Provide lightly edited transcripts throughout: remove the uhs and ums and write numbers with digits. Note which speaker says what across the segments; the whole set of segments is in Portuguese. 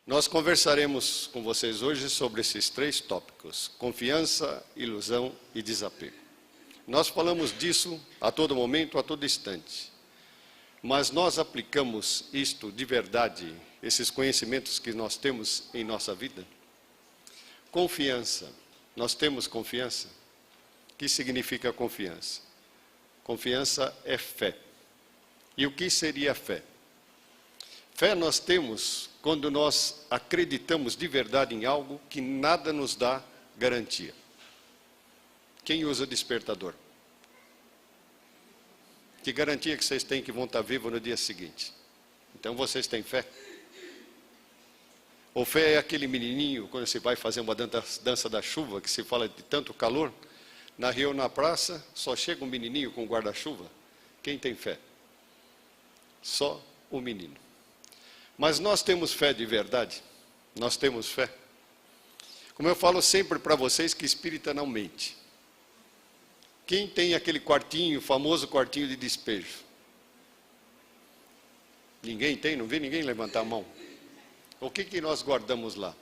Speaker 1: Nós conversaremos com vocês hoje sobre esses 3 tópicos: confiança, ilusão e desapego. Nós falamos disso a todo momento, a todo instante. Mas nós aplicamos isto de verdade, esses conhecimentos que nós temos em nossa vida? Confiança. Nós temos confiança? O que significa confiança? Confiança é fé. E o que seria fé? Fé nós temos quando nós acreditamos de verdade em algo que nada nos dá garantia. Quem usa despertador? Que garantia que vocês têm que vão estar vivos no dia seguinte? Então vocês têm fé? Ou fé é aquele menininho, quando você vai fazer uma dança da chuva, que se fala de tanto calor, na rio, na praça, só chega um menininho com guarda-chuva? Quem tem fé? Só o menino. Mas nós temos fé de verdade? Nós temos fé? Como eu falo sempre para vocês, que espírita não mente. Quem tem aquele quartinho, famoso quartinho de despejo? Ninguém tem? Não vi ninguém levantar a mão. O que nós guardamos lá?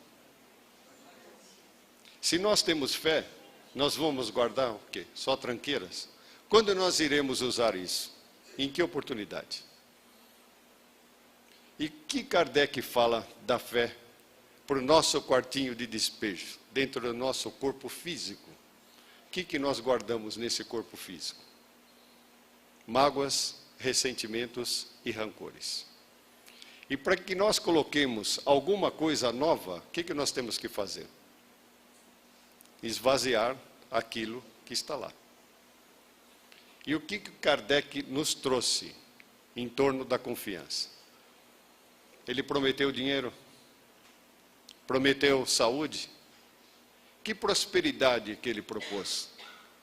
Speaker 1: Se nós temos fé, nós vamos guardar o quê? Só tranqueiras? Quando nós iremos usar isso? Em que oportunidade? E que Kardec fala da fé para o nosso quartinho de despejo, dentro do nosso corpo físico? O que nós guardamos nesse corpo físico? Mágoas, ressentimentos e rancores. E para que nós coloquemos alguma coisa nova, o que nós temos que fazer? Esvaziar aquilo que está lá. E o que Kardec nos trouxe em torno da confiança? Ele prometeu dinheiro, prometeu saúde. Que prosperidade que ele propôs?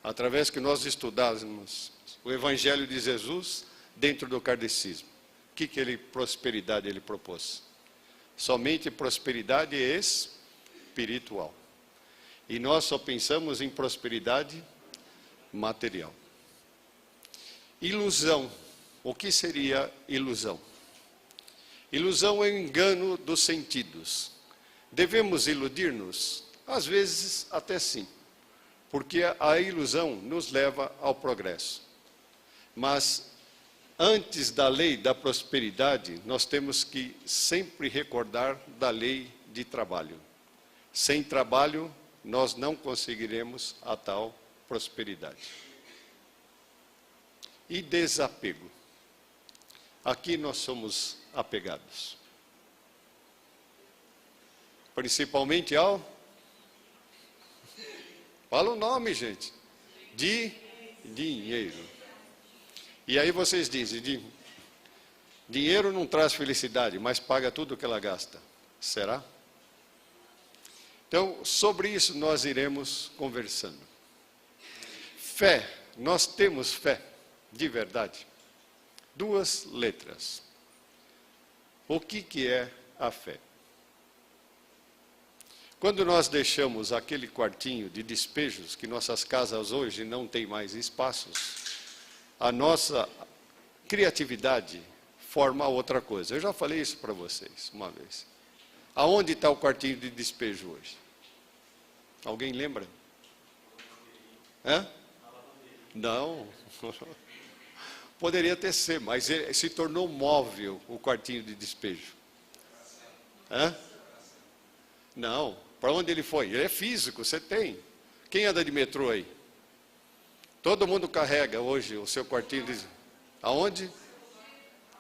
Speaker 1: Através que nós estudássemos o Evangelho de Jesus dentro do kardecismo. Que prosperidade ele propôs? Somente prosperidade espiritual. E nós só pensamos em prosperidade material. Ilusão. O que seria ilusão? Ilusão é o engano dos sentidos. Devemos iludir-nos? Às vezes até sim, porque a ilusão nos leva ao progresso. Mas antes da lei da prosperidade, nós temos que sempre recordar da lei de trabalho. Sem trabalho, nós não conseguiremos a tal prosperidade. E desapego. Aqui nós somos apegados. Principalmente ao... Fala o nome, gente. De dinheiro. E aí vocês dizem, dinheiro não traz felicidade, mas paga tudo o que ela gasta. Será? Então, sobre isso nós iremos conversando. Fé. Nós temos fé, de verdade. 2 letras. O que é a fé? Quando nós deixamos aquele quartinho de despejos, que nossas casas hoje não têm mais espaços, a nossa criatividade forma outra coisa. Eu já falei isso para vocês uma vez. Aonde está o quartinho de despejo hoje? Alguém lembra? Hã? Não. Poderia até ser, mas ele se tornou móvel o quartinho de despejo. Hã? Não. Para onde ele foi? Ele é físico, você tem. Quem anda de metrô aí? Todo mundo carrega hoje o seu quartinho de... Aonde?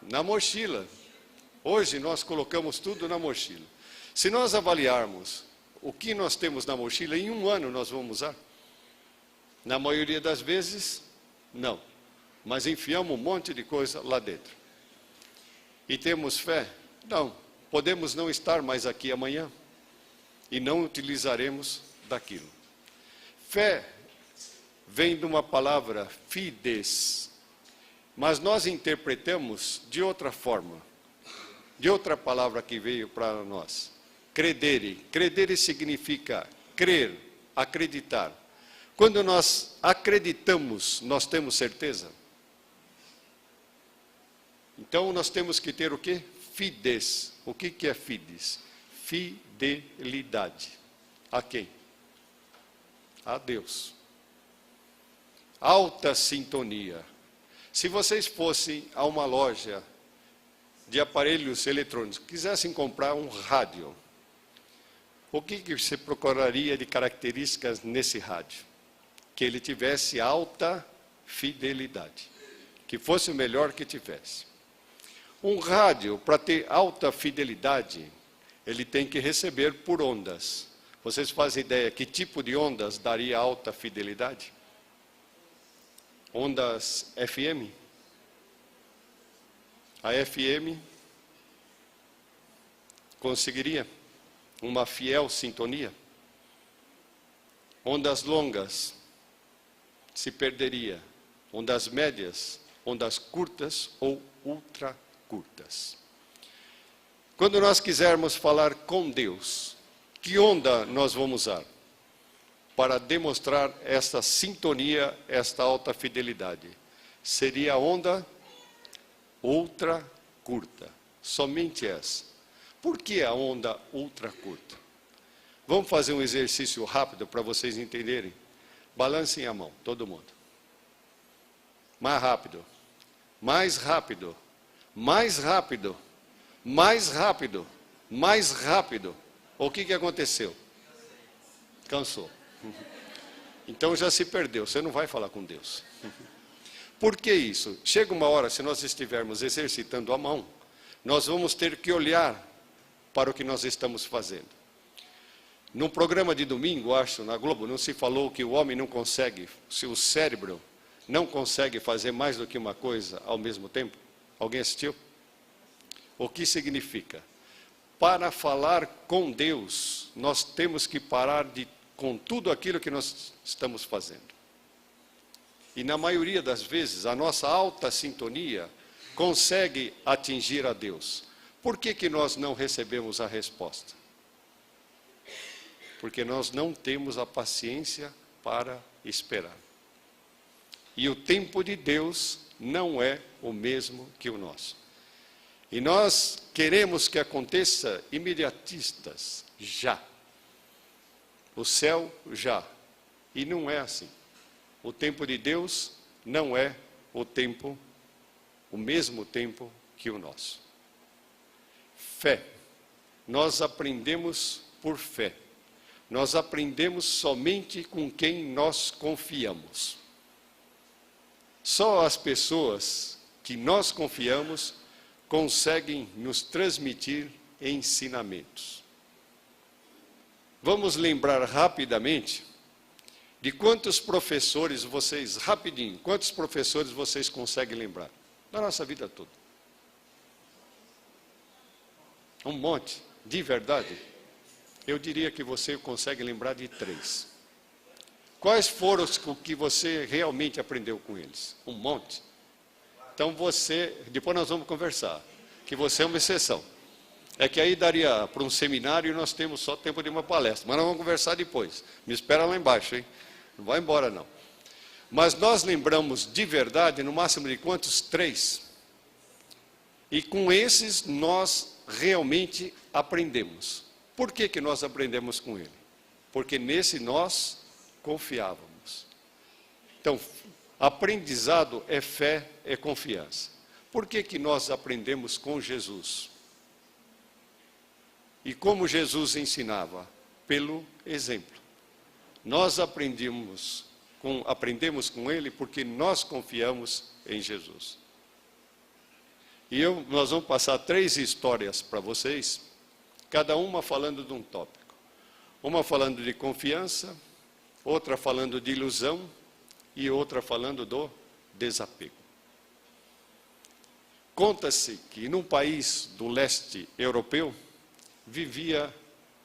Speaker 1: Na mochila. Hoje nós colocamos tudo na mochila. Se nós avaliarmos o que nós temos na mochila, em 1 ano nós vamos usar? Na maioria das vezes, não. Mas enfiamos um monte de coisa lá dentro. E temos fé? Não. Podemos não estar mais aqui amanhã e não utilizaremos daquilo. Fé vem de uma palavra fides, mas nós interpretamos de outra forma, de outra palavra que veio para nós. Credere. Credere significa crer, acreditar. Quando nós acreditamos, nós temos certeza. Então nós temos que ter o quê? Fides. O que é fides? fidelidade. A quem? A Deus. Alta sintonia. Se vocês fossem a uma loja de aparelhos eletrônicos, quisessem comprar um rádio, o que você procuraria de características nesse rádio? Que ele tivesse alta fidelidade, que fosse o melhor que tivesse. Um rádio, para ter alta fidelidade, ele tem que receber por ondas. Vocês fazem ideia que tipo de ondas daria alta fidelidade? Ondas FM? A FM conseguiria uma fiel sintonia? Ondas longas se perderia. Ondas médias, ondas curtas ou ultra curtas. Quando nós quisermos falar com Deus, que onda nós vamos usar para demonstrar esta sintonia, esta alta fidelidade? Seria a onda ultra curta, somente essa. Por que a onda ultra curta? Vamos fazer um exercício rápido para vocês entenderem. Balancem a mão, todo mundo. Mais rápido, mais rápido, mais rápido, mais rápido, mais rápido. O que aconteceu? Cansou. Então já se perdeu, você não vai falar com Deus. Por que isso? Chega uma hora, se nós estivermos exercitando a mão, nós vamos ter que olhar para o que nós estamos fazendo. Num programa de domingo, acho, na Globo, não se falou que o homem não consegue, se o cérebro não consegue fazer mais do que uma coisa ao mesmo tempo? Alguém assistiu? O que significa? Para falar com Deus, nós temos que parar com tudo aquilo que nós estamos fazendo. E na maioria das vezes, a nossa alta sintonia consegue atingir a Deus. Por que nós não recebemos a resposta? Porque nós não temos a paciência para esperar. E o tempo de Deus não é o mesmo que o nosso. E nós queremos que aconteça imediatistas, já. O céu, já. E não é assim. O tempo de Deus não é o mesmo tempo que o nosso. Fé. Nós aprendemos por fé. Nós aprendemos somente com quem nós confiamos. Só as pessoas que nós confiamos conseguem nos transmitir ensinamentos. Vamos lembrar rapidamente de quantos professores quantos professores vocês conseguem lembrar? Da nossa vida toda. Um monte, de verdade. Eu diria que você consegue lembrar de 3. Quais foram os que você realmente aprendeu com eles? Um monte. Então depois nós vamos conversar, que você é uma exceção. É que aí daria para um seminário e nós temos só tempo de uma palestra, mas nós vamos conversar depois. Me espera lá embaixo, hein? Não vai embora não. Mas nós lembramos de verdade, no máximo de quantos? 3. E com esses nós realmente aprendemos. Por que nós aprendemos com ele? Porque nesse nós confiávamos. Então, aprendizado é fé, é confiança. Por que nós aprendemos com Jesus? E como Jesus ensinava? Pelo exemplo. Nós aprendemos com ele porque nós confiamos em Jesus. E nós vamos passar 3 histórias para vocês, cada uma falando de um tópico. Uma falando de confiança, outra falando de ilusão e outra falando do desapego. Conta-se que num país do leste europeu vivia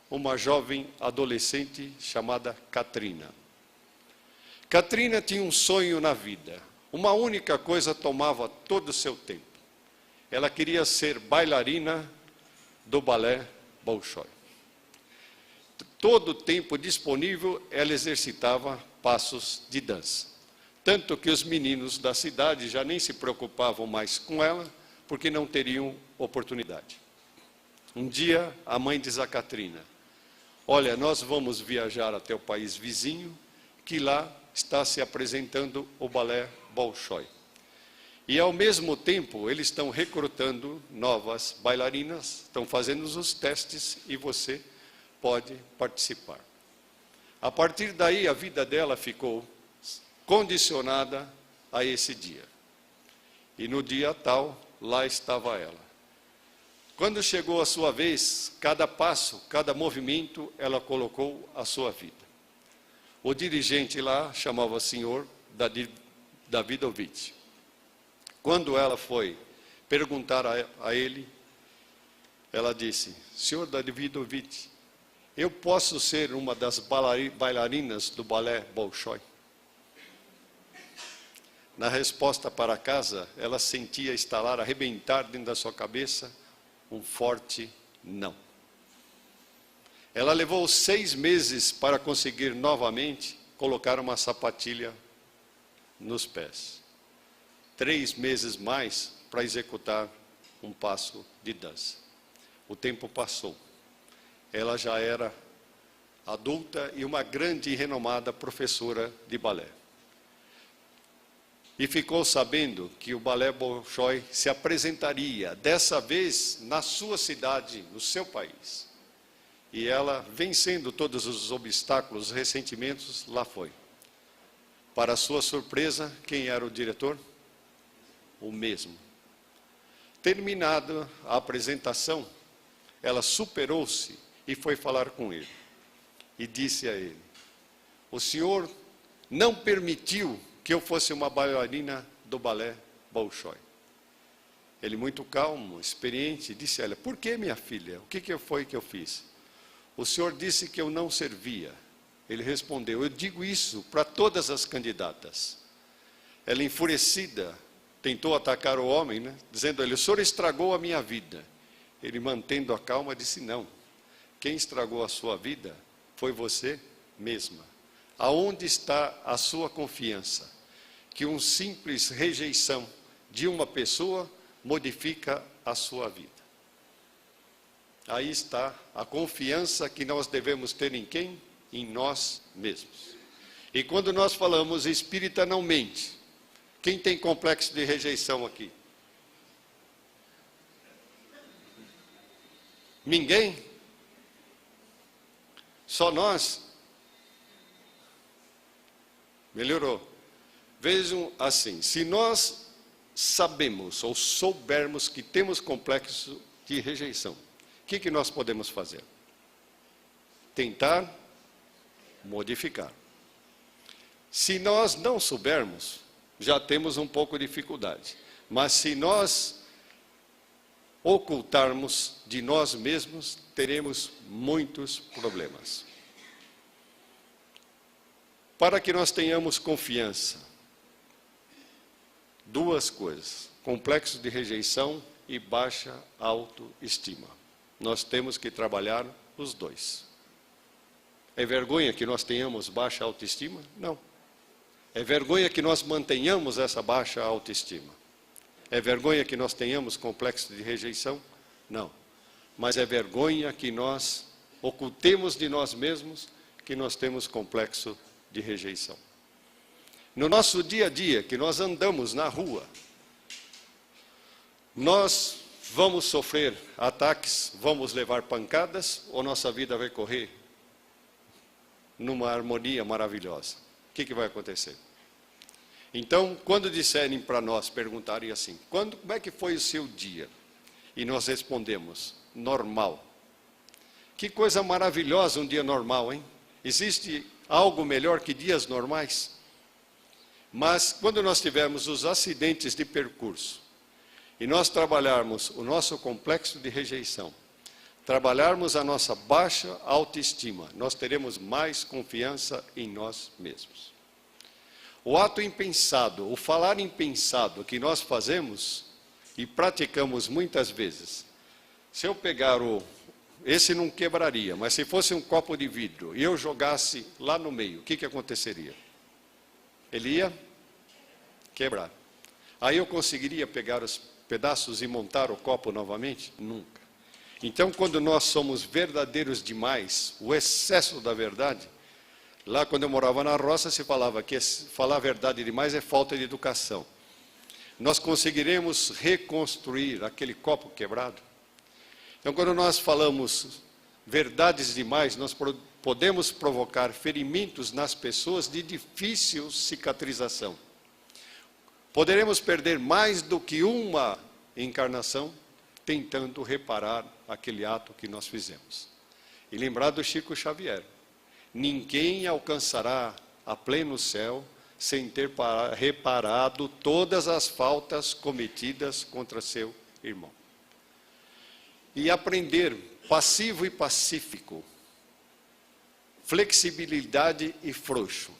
Speaker 1: uma jovem adolescente chamada Katrina. Katrina tinha um sonho na vida. Uma única coisa tomava todo o seu tempo. Ela queria ser bailarina do balé Bolshoi. Todo o tempo disponível, ela exercitava passos de dança. Tanto que os meninos da cidade já nem se preocupavam mais com ela, porque não teriam oportunidade. Um dia, a mãe diz a Catrina: olha, nós vamos viajar até o país vizinho, que lá está se apresentando o balé Bolshoi. E, ao mesmo tempo, eles estão recrutando novas bailarinas, estão fazendo os testes e você pode participar. A partir daí, a vida dela ficou condicionada a esse dia. E no dia tal, lá estava ela. Quando chegou a sua vez, cada passo, cada movimento, ela colocou a sua vida. O dirigente lá chamava o senhor Davidovich. Quando ela foi perguntar a ele, ela disse: senhor Davidovich, eu posso ser uma das bailarinas do balé Bolshoi? Na resposta para casa, ela sentia estalar, arrebentar dentro da sua cabeça um forte não. Ela levou 6 meses para conseguir novamente colocar uma sapatilha nos pés. 3 meses mais para executar um passo de dança. O tempo passou. Ela já era adulta e uma grande e renomada professora de balé. E ficou sabendo que o balé Bolshoi se apresentaria, dessa vez, na sua cidade, no seu país. E ela, vencendo todos os obstáculos, os ressentimentos, lá foi. Para sua surpresa, quem era o diretor? O mesmo. Terminada a apresentação, ela superou-se e foi falar com ele. E disse a ele: o senhor não permitiu que eu fosse uma bailarina do balé Bolshoi. Ele, muito calmo, experiente, disse a ela: por que, minha filha? O que foi que eu fiz? O senhor disse que eu não servia. Ele respondeu: eu digo isso para todas as candidatas. Ela, enfurecida, tentou atacar o homem, dizendo a ele: o senhor estragou a minha vida. Ele, mantendo a calma, disse: não, quem estragou a sua vida foi você mesma. Aonde está a sua confiança? Que uma simples rejeição de uma pessoa modifica a sua vida. Aí está a confiança que nós devemos ter em quem? Em nós mesmos. E quando nós falamos espírita não mente, quem tem complexo de rejeição aqui? Ninguém? Só nós? Melhorou. Vejam assim, se nós sabemos ou soubermos que temos complexo de rejeição, o que nós podemos fazer? Tentar modificar. Se nós não soubermos, já temos um pouco de dificuldade. Mas se nós ocultarmos de nós mesmos, teremos muitos problemas. Para que nós tenhamos confiança, 2 coisas: complexo de rejeição e baixa autoestima. Nós temos que trabalhar os 2. É vergonha que nós tenhamos baixa autoestima? Não. É vergonha que nós mantenhamos essa baixa autoestima. É vergonha que nós tenhamos complexo de rejeição? Não. Mas é vergonha que nós ocultemos de nós mesmos que nós temos complexo de rejeição. No nosso dia a dia, que nós andamos na rua, nós vamos sofrer ataques, vamos levar pancadas, ou nossa vida vai correr numa harmonia maravilhosa? O que vai acontecer? Então, quando disserem para nós, perguntarem assim: como é que foi o seu dia? E nós respondemos: normal. Que coisa maravilhosa um dia normal, hein? Existe algo melhor que dias normais? Mas quando nós tivermos os acidentes de percurso, e nós trabalharmos o nosso complexo de rejeição, trabalharmos a nossa baixa autoestima, nós teremos mais confiança em nós mesmos. O ato impensado, o falar impensado que nós fazemos e praticamos muitas vezes, se eu pegar esse não quebraria, mas se fosse um copo de vidro e eu jogasse lá no meio, o que aconteceria? Ele ia quebrar. Aí eu conseguiria pegar os pedaços e montar o copo novamente? Nunca. Então, quando nós somos verdadeiros demais, o excesso da verdade, lá quando eu morava na roça, se falava que falar a verdade demais é falta de educação. Nós conseguiremos reconstruir aquele copo quebrado? Então, quando nós falamos verdades demais, nós podemos provocar ferimentos nas pessoas de difícil cicatrização. Poderemos perder mais do que uma encarnação tentando reparar aquele ato que nós fizemos. E lembrar do Chico Xavier: ninguém alcançará a pleno céu sem ter reparado todas as faltas cometidas contra seu irmão. E aprender passivo e pacífico, flexibilidade e frouxo.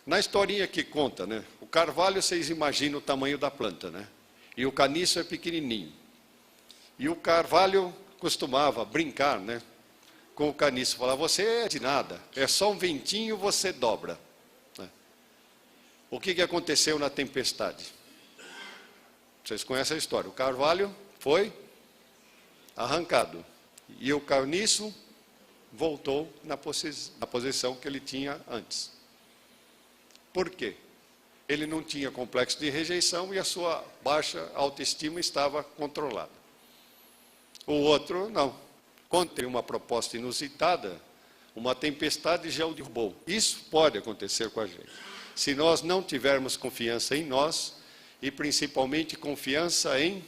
Speaker 1: Na historinha que conta, né? O carvalho, vocês imaginam o tamanho da planta, né? E o caniço é pequenininho. E o carvalho costumava brincar, né, com o caniço, falar: você é de nada, é só um ventinho, você dobra. O que aconteceu na tempestade? Vocês conhecem a história. O carvalho foi arrancado e o caniço voltou na posição que ele tinha antes. Por quê? Ele não tinha complexo de rejeição e a sua baixa autoestima estava controlada. O outro, não. Quando tem uma proposta inusitada, uma tempestade já o derrubou. Isso pode acontecer com a gente, se nós não tivermos confiança em nós e principalmente confiança em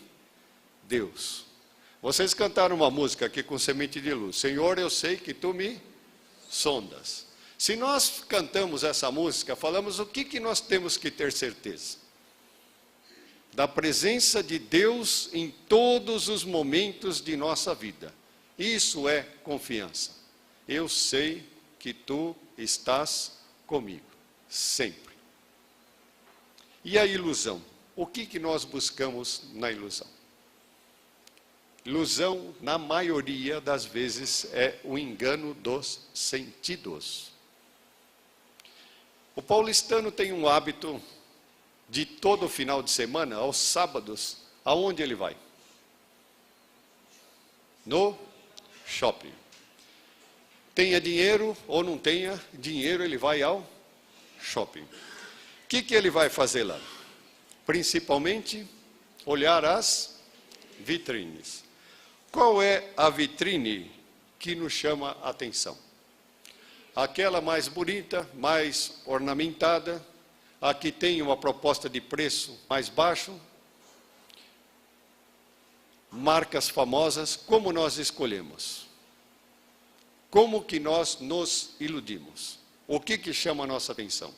Speaker 1: Deus. Vocês cantaram uma música aqui com Semente de Luz: Senhor, eu sei que tu me sondas. Se nós cantamos essa música, falamos o que nós temos que ter certeza? Da presença de Deus em todos os momentos de nossa vida. Isso é confiança. Eu sei que tu estás comigo, sempre. E a ilusão? O que nós buscamos na ilusão? Ilusão, na maioria das vezes, é o engano dos sentidos. O paulistano tem um hábito de todo final de semana, aos sábados, aonde ele vai? No shopping. Tenha dinheiro ou não tenha dinheiro, ele vai ao shopping. O que ele vai fazer lá? Principalmente, olhar as vitrines. Qual é a vitrine que nos chama a atenção? Aquela mais bonita, mais ornamentada, a que tem uma proposta de preço mais baixo, marcas famosas. Como nós escolhemos? Como que nós nos iludimos? O que chama a nossa atenção?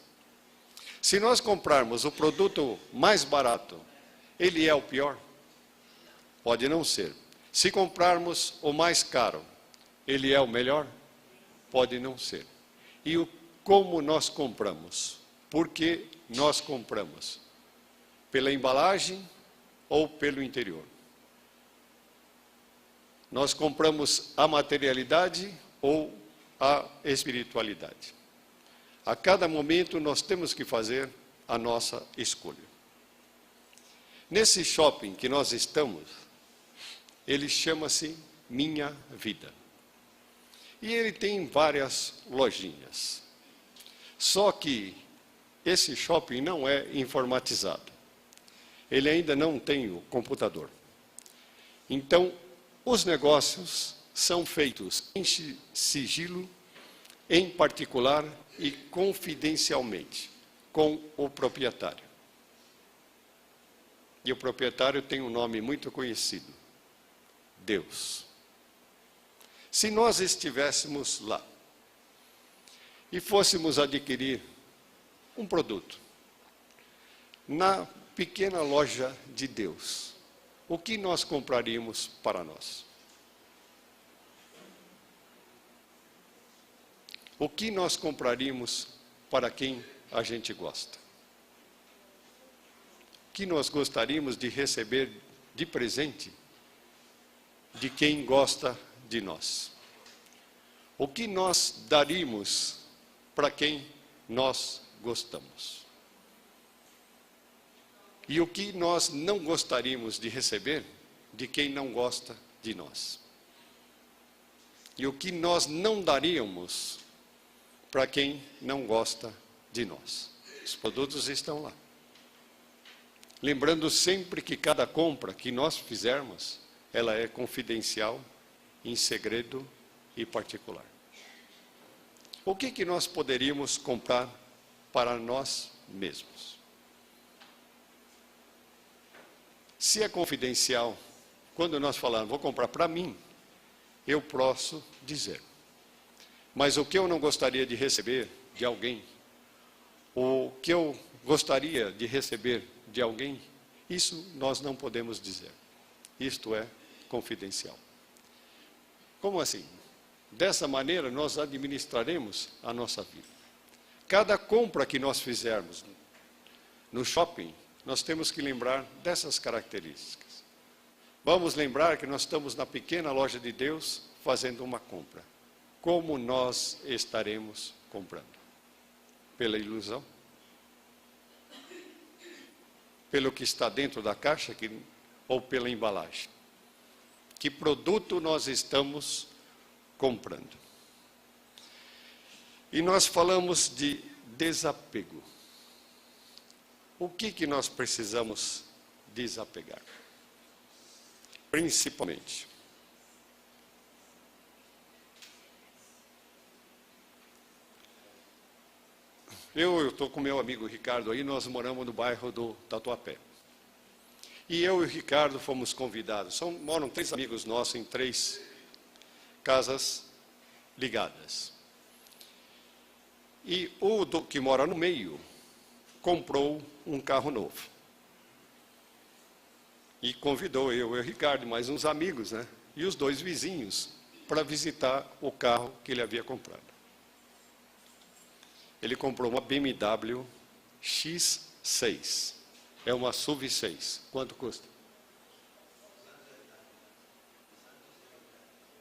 Speaker 1: Se nós comprarmos o produto mais barato, ele é o pior? Pode não ser. Se comprarmos o mais caro, ele é o melhor? Pode não ser. E como nós compramos? Por que nós compramos? Pela embalagem ou pelo interior? Nós compramos a materialidade ou a espiritualidade? A cada momento nós temos que fazer a nossa escolha. Nesse shopping que nós estamos, ele chama-se Minha Vida. E ele tem várias lojinhas. Só que esse shopping não é informatizado. Ele ainda não tem o computador. Então, os negócios são feitos em sigilo, em particular e confidencialmente, com o proprietário. E o proprietário tem um nome muito conhecido: Deus. Se nós estivéssemos lá e fôssemos adquirir um produto na pequena loja de Deus, o que nós compraríamos para nós? O que nós compraríamos para quem a gente gosta? O que nós gostaríamos de receber de presente de quem gosta de nós? O que nós daríamos para quem nós gostamos? E o que nós não gostaríamos de receber de quem não gosta de nós? e o que nós não daríamos para quem não gosta de nós. Os produtos estão lá. Lembrando sempre que cada compra que nós fizermos, ela é confidencial, em segredo e particular. O que nós poderíamos comprar para nós mesmos? Se é confidencial, quando nós falamos, vou comprar para mim, eu posso dizer. Mas o que eu não gostaria de receber de alguém, o que eu gostaria de receber de alguém, isso nós não podemos dizer. Isto é confidencial. Como assim? Dessa maneira nós administraremos a nossa vida. Cada compra que nós fizermos no shopping, nós temos que lembrar dessas características. Vamos lembrar que nós estamos na pequena loja de Deus fazendo uma compra. Como nós estaremos comprando? Pela ilusão? Pelo que está dentro da caixa ou pela embalagem? Que produto nós estamos comprando? E nós falamos de desapego. O que nós precisamos desapegar? Principalmente. Eu estou com meu amigo Ricardo aí, nós moramos no bairro do Tatuapé. E eu e o Ricardo fomos convidados. Moram 3 amigos nossos em 3 casas ligadas. E o que mora no meio comprou um carro novo. E convidou eu e o Ricardo, mais uns amigos, né? E os 2 vizinhos para visitar o carro que ele havia comprado. Ele comprou uma BMW X6. É uma SUV 6. Quanto custa?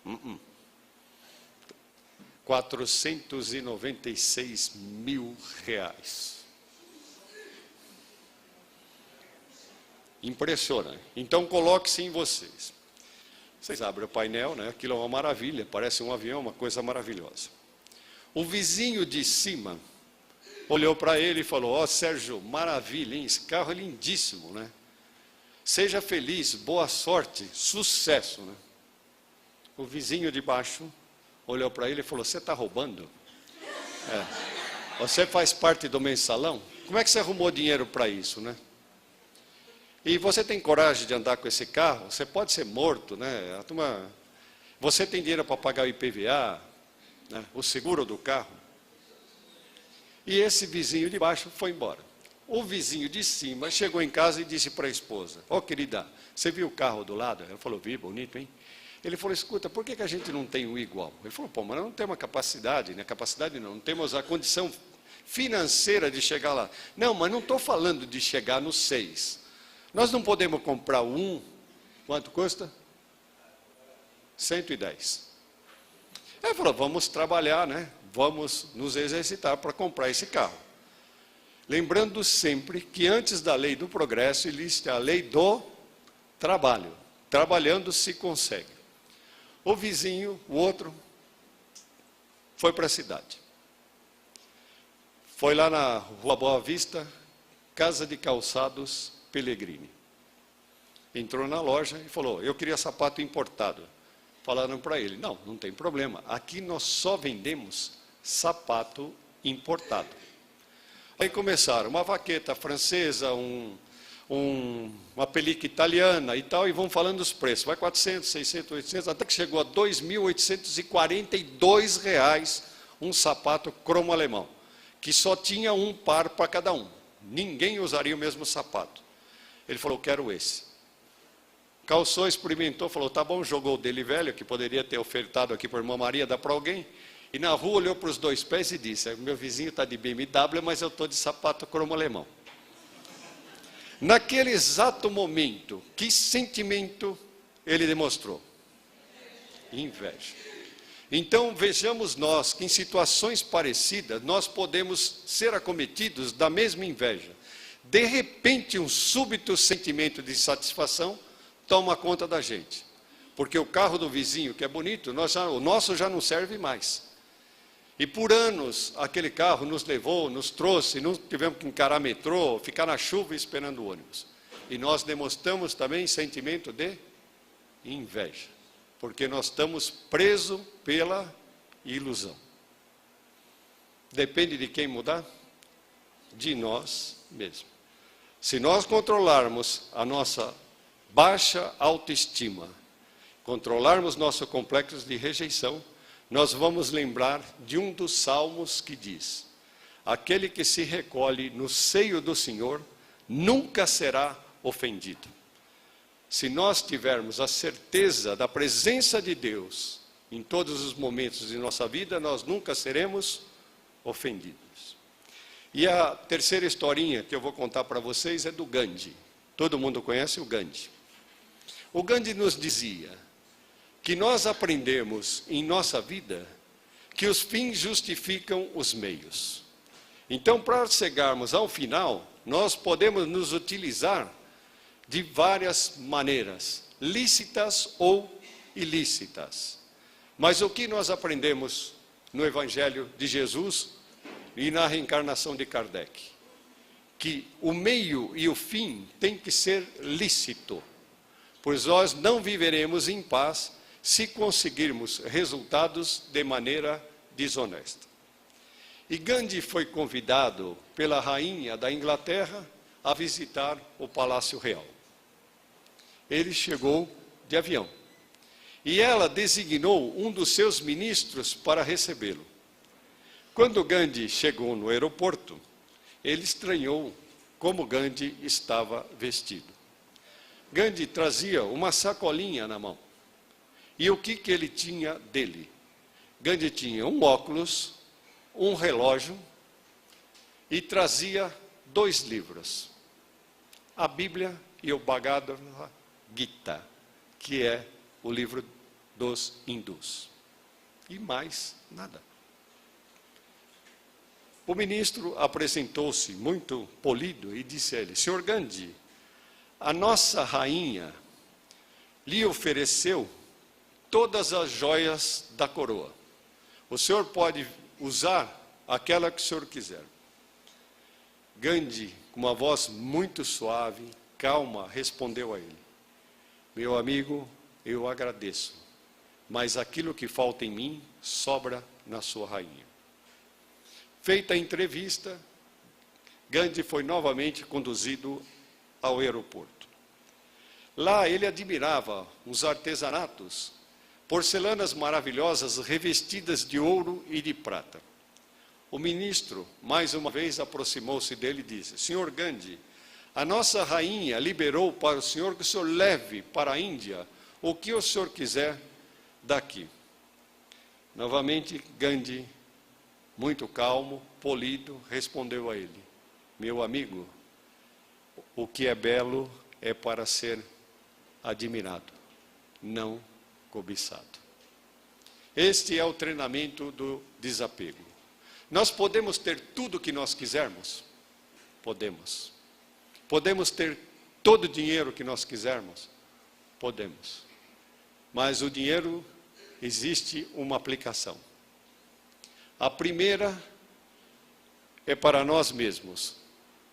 Speaker 1: R$496 mil. Impressiona. Então coloque-se em vocês. Vocês abrem o painel, né? Aquilo é uma maravilha, parece um avião, uma coisa maravilhosa. O vizinho de cima olhou para ele e falou: ó, Sérgio, maravilha, hein? Esse carro é lindíssimo, né? Seja feliz, boa sorte, sucesso, né? O vizinho de baixo olhou para ele e falou: você está roubando? Você faz parte do mensalão? Como é que você arrumou dinheiro para isso, né? E você tem coragem de andar com esse carro? Você pode ser morto, né? Você tem dinheiro para pagar o IPVA, né? O seguro do carro? E esse vizinho de baixo foi embora. O vizinho de cima chegou em casa e disse para a esposa: ó, querida, você viu o carro do lado? Ela falou: vi, bonito, hein? Ele falou: escuta, por que a gente não tem um igual? Ele falou: pô, mas nós não temos a capacidade, né? Capacidade não temos a condição financeira de chegar lá. Não, mas não estou falando de chegar no 6. Nós não podemos comprar um. Quanto custa? 110. Ele falou: vamos trabalhar, né? Vamos nos exercitar para comprar esse carro. Lembrando sempre que antes da lei do progresso existe a lei do trabalho. Trabalhando se consegue. O vizinho, o outro, foi para a cidade. Foi lá na Rua Boa Vista, Casa de Calçados Pellegrini. Entrou na loja e falou: eu queria sapato importado. Falaram para ele: não, não tem problema. Aqui nós só vendemos sapato importado. Aí começaram uma vaqueta francesa, uma pelica italiana e tal, e vão falando os preços. Vai 400, 600, 800, até que chegou a R$ 2.842 um sapato cromo alemão, que só tinha um par para cada um. Ninguém usaria o mesmo sapato. Ele falou: quero esse. Calçou, experimentou, falou: tá bom, jogou o dele velho, que poderia ter ofertado aqui para a irmã Maria, dá para alguém. E na rua olhou para os 2 pés e disse: meu vizinho está de BMW, mas eu estou de sapato cromo alemão. Naquele exato momento, que sentimento ele demonstrou? Inveja. Então vejamos nós que em situações parecidas, nós podemos ser acometidos da mesma inveja. De repente, um súbito sentimento de satisfação toma conta da gente. porque o carro do vizinho, que é bonito, o nosso já não serve mais. E por anos, aquele carro nos levou, nos trouxe, não tivemos que encarar metrô, ficar na chuva esperando o ônibus. E nós demonstramos também sentimento de inveja, porque nós estamos presos pela ilusão. Depende de quem mudar? De nós mesmos. Se nós controlarmos a nossa baixa autoestima, controlarmos nosso complexo de rejeição, nós vamos lembrar de um dos salmos que diz: aquele que se recolhe no seio do Senhor nunca será ofendido. Se nós tivermos a certeza da presença de Deus em todos os momentos de nossa vida, nós nunca seremos ofendidos. E a terceira historinha que eu vou contar para vocês é do Gandhi. Todo mundo conhece o Gandhi. O Gandhi nos dizia que nós aprendemos em nossa vida que os fins justificam os meios. Então, para chegarmos ao final, nós podemos nos utilizar de várias maneiras, lícitas ou ilícitas. Mas o que nós aprendemos no Evangelho de Jesus e na reencarnação de Kardec? Que o meio e o fim tem que ser lícito, pois nós não viveremos em paz se conseguirmos resultados de maneira desonesta. E Gandhi foi convidado pela rainha da Inglaterra a visitar o Palácio Real. Ele chegou de avião e ela designou um dos seus ministros para recebê-lo. Quando Gandhi chegou no aeroporto, ele estranhou como Gandhi estava vestido. Gandhi trazia uma sacolinha na mão. E o que ele tinha dele? Gandhi tinha um óculos, um relógio e trazia 2 livros. A Bíblia e o Bhagavad Gita, que é o livro dos hindus. E mais nada. O ministro apresentou-se muito polido e disse a ele: Senhor Gandhi, a nossa rainha lhe ofereceu todas as joias da coroa. O senhor pode usar aquela que o senhor quiser. Gandhi, com uma voz muito suave, calma, respondeu a ele: meu amigo, eu agradeço, mas aquilo que falta em mim sobra na sua rainha. Feita a entrevista, Gandhi foi novamente conduzido ao aeroporto. Lá ele admirava os artesanatos, porcelanas maravilhosas revestidas de ouro e de prata. O ministro, mais uma vez, aproximou-se dele e disse: Senhor Gandhi, a nossa rainha liberou para o senhor que o senhor leve para a Índia o que o senhor quiser daqui. Novamente, Gandhi, muito calmo, polido, respondeu a ele: meu amigo, o que é belo é para ser admirado, não cobiçado. Este é o treinamento do desapego. Nós podemos ter tudo o que nós quisermos? Podemos. Podemos ter todo o dinheiro que nós quisermos? Podemos. Mas o dinheiro, existe uma aplicação. A primeira é para nós mesmos,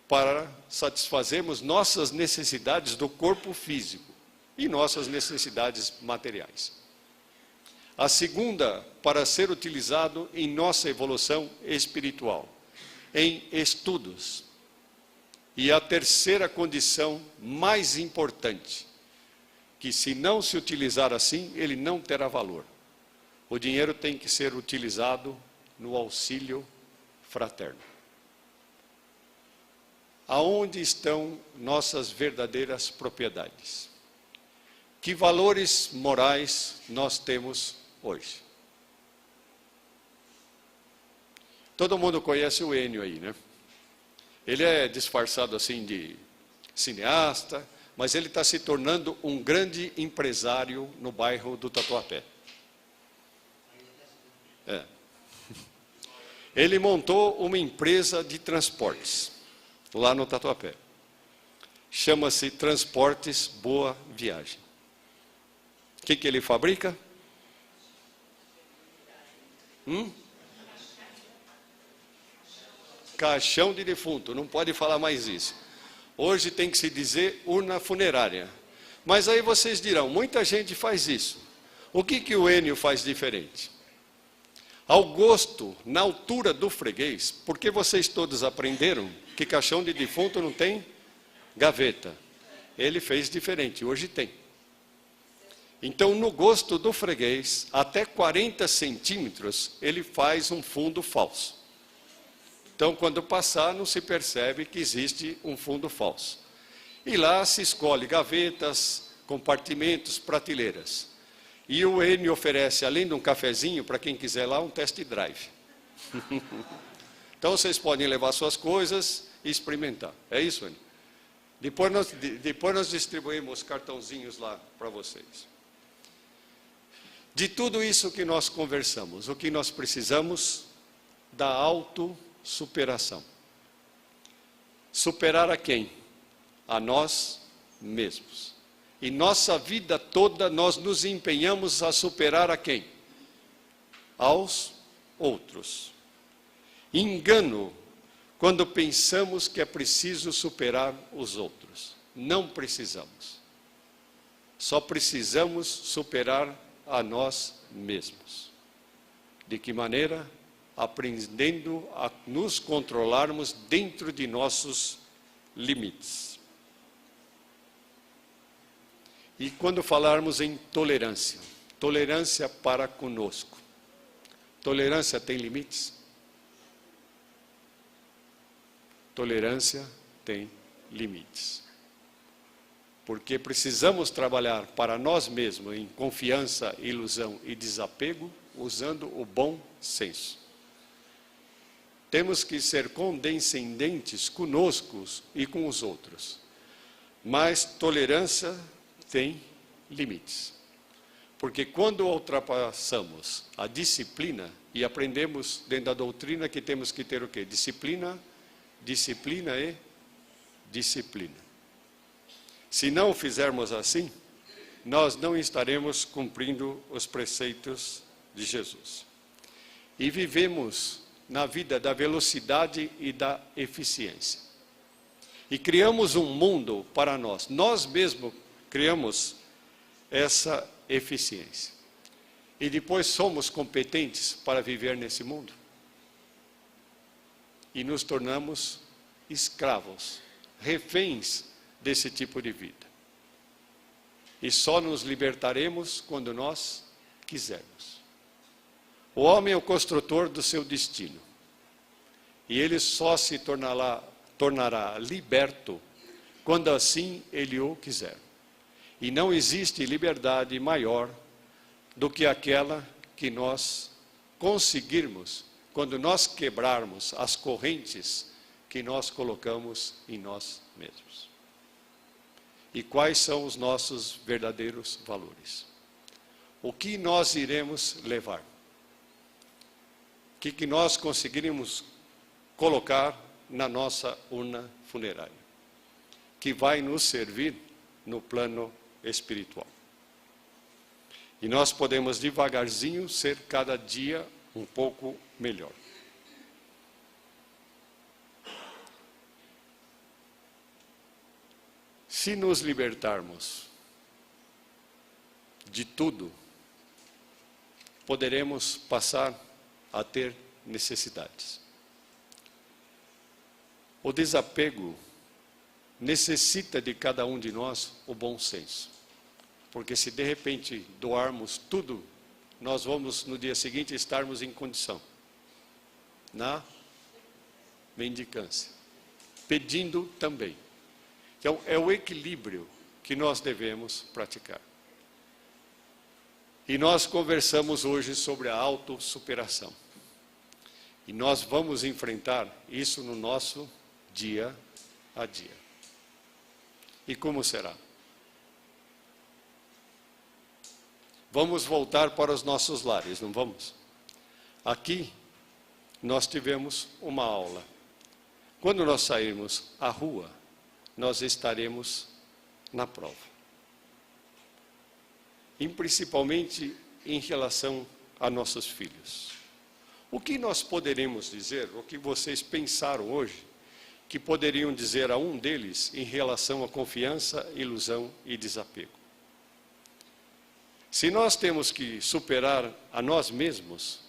Speaker 1: para satisfazermos nossas necessidades do corpo físico e nossas necessidades materiais. A segunda, para ser utilizado em nossa evolução espiritual, em estudos. E a terceira condição mais importante, que se não se utilizar assim, ele não terá valor. O dinheiro tem que ser utilizado no auxílio fraterno. Aonde estão nossas verdadeiras propriedades? Que valores morais nós temos hoje? Todo mundo conhece o Enio aí, né? Ele é disfarçado assim de cineasta, mas ele está se tornando um grande empresário no bairro do Tatuapé. É. Ele montou uma empresa de transportes lá no Tatuapé. Chama-se Transportes Boa Viagem. que ele fabrica? Caixão de defunto, não pode falar mais isso. Hoje tem que se dizer urna funerária. Mas aí vocês dirão, muita gente faz isso. O que o Enio faz diferente? Ao gosto, na altura do freguês, porque vocês todos aprenderam que caixão de defunto não tem gaveta. Ele fez diferente, hoje tem. Então, no gosto do freguês, até 40 centímetros, ele faz um fundo falso. Então, quando passar, não se percebe que existe um fundo falso. E lá se escolhe gavetas, compartimentos, prateleiras. E o Enio oferece, além de um cafezinho, para quem quiser lá, um test drive. Então, vocês podem levar suas coisas e experimentar. É isso, Enio? Depois nós distribuímos cartãozinhos lá para vocês. De tudo isso que nós conversamos, o que nós precisamos? Da autossuperação. Superar a quem? A nós mesmos. E nossa vida toda nós nos empenhamos a superar a quem? Aos outros. Engano quando pensamos que é preciso superar os outros. Não precisamos. Só precisamos superar a nós mesmos. De que maneira? Aprendendo a nos controlarmos dentro de nossos limites. E quando falarmos em tolerância, tolerância para conosco. Tolerância tem limites? Tolerância tem limites. Porque precisamos trabalhar para nós mesmos em confiança, ilusão e desapego, usando o bom senso. Temos que ser condescendentes conosco e com os outros. Mas tolerância tem limites. Porque quando ultrapassamos a disciplina, e aprendemos dentro da doutrina que temos que ter o quê? Disciplina, disciplina e disciplina. Se não fizermos assim, nós não estaremos cumprindo os preceitos de Jesus. E vivemos na vida da velocidade e da eficiência. E criamos um mundo para nós. Nós mesmos criamos essa eficiência. E depois somos competentes para viver nesse mundo. E nos tornamos escravos, reféns desse tipo de vida. E só nos libertaremos quando nós quisermos. O homem é o construtor do seu destino. E ele só se tornará liberto quando assim ele o quiser. E não existe liberdade maior do que aquela que nós conseguirmos quando nós quebrarmos as correntes que nós colocamos em nós mesmos. E quais são os nossos verdadeiros valores? O que nós iremos levar? O que nós conseguiremos colocar na nossa urna funerária? Que vai nos servir no plano espiritual. E nós podemos devagarzinho ser cada dia um pouco melhor. Se nos libertarmos de tudo, poderemos passar a ter necessidades. O desapego necessita de cada um de nós o bom senso. Porque se de repente doarmos tudo, nós vamos no dia seguinte estarmos em condição, na mendicância, pedindo também. Então, é o equilíbrio que nós devemos praticar. E nós conversamos hoje sobre a autossuperação. E nós vamos enfrentar isso no nosso dia a dia. E como será? Vamos voltar para os nossos lares, não vamos? Aqui, nós tivemos uma aula. Quando nós sairmos à rua, nós estaremos na prova. e principalmente em relação a nossos filhos. O que nós poderemos dizer, o que vocês pensaram hoje, que poderiam dizer a um deles em relação à confiança, ilusão e desapego? Se nós temos que superar a nós mesmos,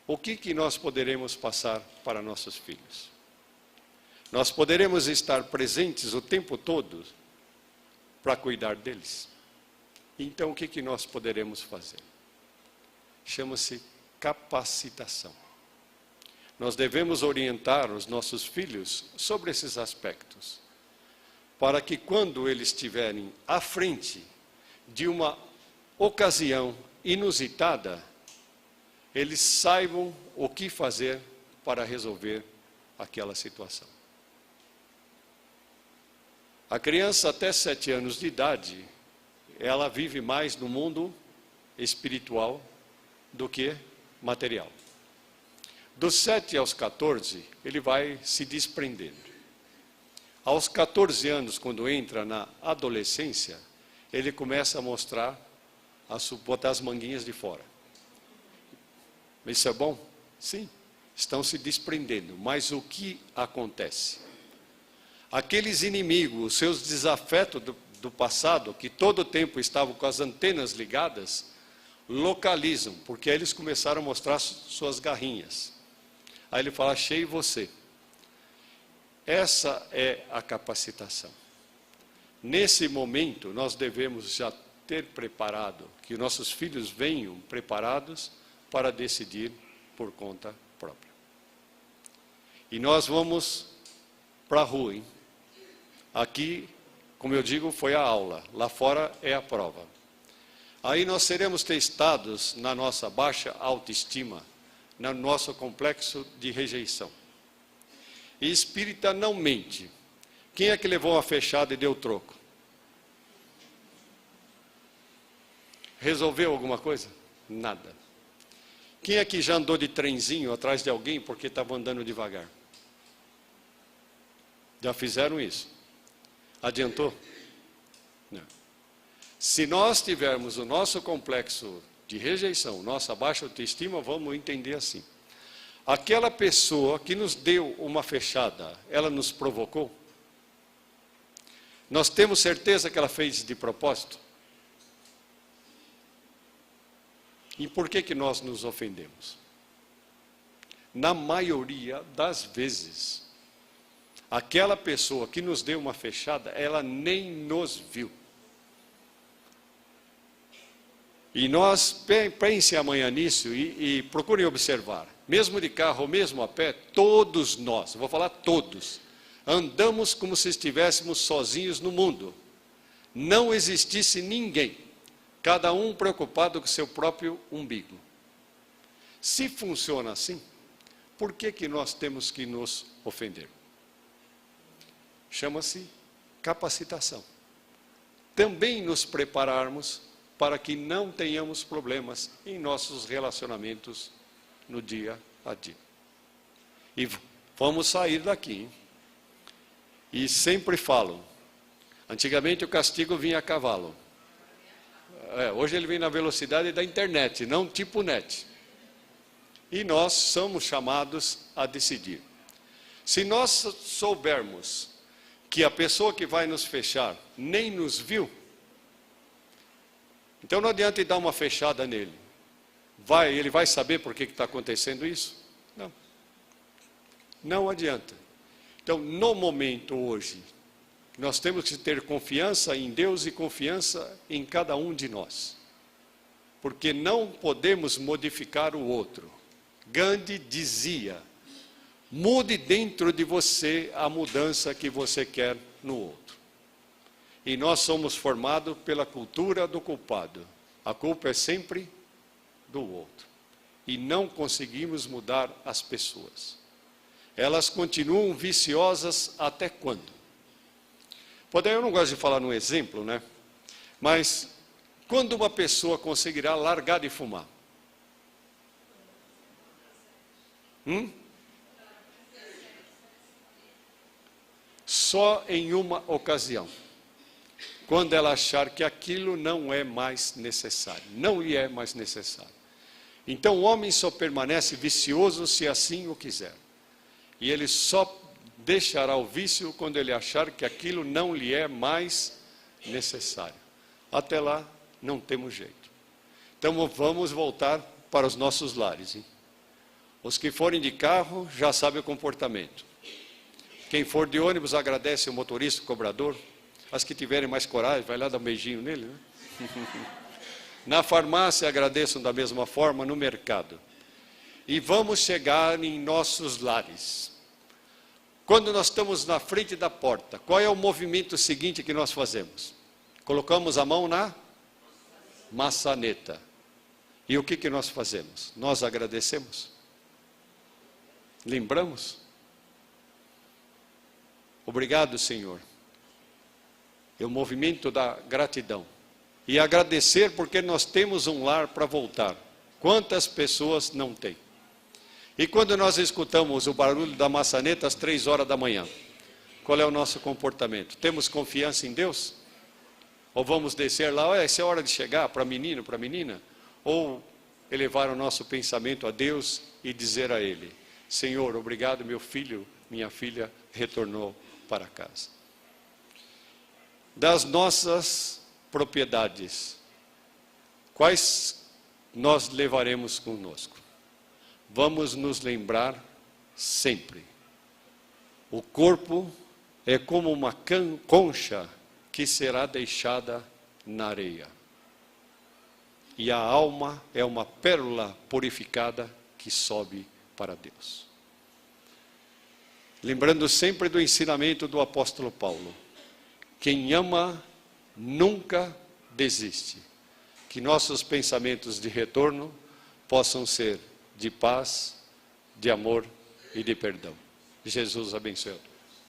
Speaker 1: o que nós poderemos passar para nossos filhos? Nós poderemos estar presentes o tempo todo para cuidar deles. Então, o que nós poderemos fazer? Chama-se capacitação. Nós devemos orientar os nossos filhos sobre esses aspectos, para que quando eles estiverem à frente de uma ocasião inusitada, eles saibam o que fazer para resolver aquela situação. A criança até 7 anos de idade, ela vive mais no mundo espiritual do que material. Dos 7 aos 14, ele vai se desprendendo. Aos 14 anos, quando entra na adolescência, ele começa a mostrar, botar as manguinhas de fora. Isso é bom? Sim, estão se desprendendo. Mas o que acontece? Aqueles inimigos, seus desafetos do passado, que todo o tempo estavam com as antenas ligadas, localizam, porque aí eles começaram a mostrar suas garrinhas. Aí ele fala, achei você. Essa é a capacitação. Nesse momento, nós devemos já ter preparado, que nossos filhos venham preparados para decidir por conta própria. E nós vamos para a rua, hein? Aqui, como eu digo, foi a aula, lá fora é a prova. Aí nós seremos testados na nossa baixa autoestima, no nosso complexo de rejeição. E espírita não mente. Quem é que levou uma fechada e deu troco? Resolveu alguma coisa? Nada. Quem é que já andou de trenzinho atrás de alguém porque estava andando devagar? Já fizeram isso? Adiantou? Não. Se nós tivermos o nosso complexo de rejeição, nossa baixa autoestima, vamos entender assim. Aquela pessoa que nos deu uma fechada, ela nos provocou? Nós temos certeza que ela fez de propósito? E por que nós nos ofendemos? Na maioria das vezes, aquela pessoa que nos deu uma fechada, ela nem nos viu. E nós, pensem amanhã nisso e procurem observar. Mesmo de carro ou mesmo a pé, todos nós, vou falar todos, andamos como se estivéssemos sozinhos no mundo. Não existisse ninguém, cada um preocupado com seu próprio umbigo. Se funciona assim, por que nós temos que nos ofender? Chama-se capacitação. Também nos prepararmos para que não tenhamos problemas em nossos relacionamentos no dia a dia. E vamos sair daqui, hein? E sempre falo, antigamente o castigo vinha a cavalo. Hoje ele vem na velocidade da internet, não tipo net. E nós somos chamados a decidir. Se nós soubermos que a pessoa que vai nos fechar nem nos viu, então não adianta ir dar uma fechada nele. Ele vai saber por que está acontecendo isso? Não. Não adianta. Então, no momento hoje, nós temos que ter confiança em Deus e confiança em cada um de nós. Porque não podemos modificar o outro. Gandhi dizia, mude dentro de você a mudança que você quer no outro. E nós somos formados pela cultura do culpado. A culpa é sempre do outro. E não conseguimos mudar as pessoas. Elas continuam viciosas até quando? Eu não gosto de falar num exemplo, né? Mas quando uma pessoa conseguirá largar de fumar? Só em uma ocasião. quando ela achar que aquilo não é mais necessário, não lhe é mais necessário. Então o homem só permanece vicioso se assim o quiser. E ele só deixará o vício quando ele achar que aquilo não lhe é mais necessário. Até lá, não temos jeito. Então vamos voltar para os nossos lares, hein? Os que forem de carro já sabem o comportamento. Quem for de ônibus agradece o motorista, o cobrador. As que tiverem mais coragem, vai lá dar um beijinho nele, né? Na farmácia agradeçam da mesma forma, no mercado. E vamos chegar em nossos lares. Quando nós estamos na frente da porta, qual é o movimento seguinte que nós fazemos? Colocamos a mão na maçaneta. E o que nós fazemos? Nós agradecemos. Lembramos? Obrigado, Senhor. É o movimento da gratidão. E agradecer porque nós temos um lar para voltar. Quantas pessoas não têm? E quando nós escutamos o barulho da maçaneta às 3 horas da manhã, qual é o nosso comportamento? Temos confiança em Deus? Ou vamos descer lá, essa é a hora de chegar para menino, para menina? Ou elevar o nosso pensamento a Deus e dizer a Ele: Senhor, obrigado, meu filho, minha filha retornou para casa. Das nossas propriedades, quais nós levaremos conosco? Vamos nos lembrar sempre. O corpo é como uma concha que será deixada na areia. E a alma é uma pérola purificada que sobe para Deus. Lembrando sempre do ensinamento do apóstolo Paulo: quem ama nunca desiste. Que nossos pensamentos de retorno possam ser de paz, de amor e de perdão. Jesus abençoe a todos.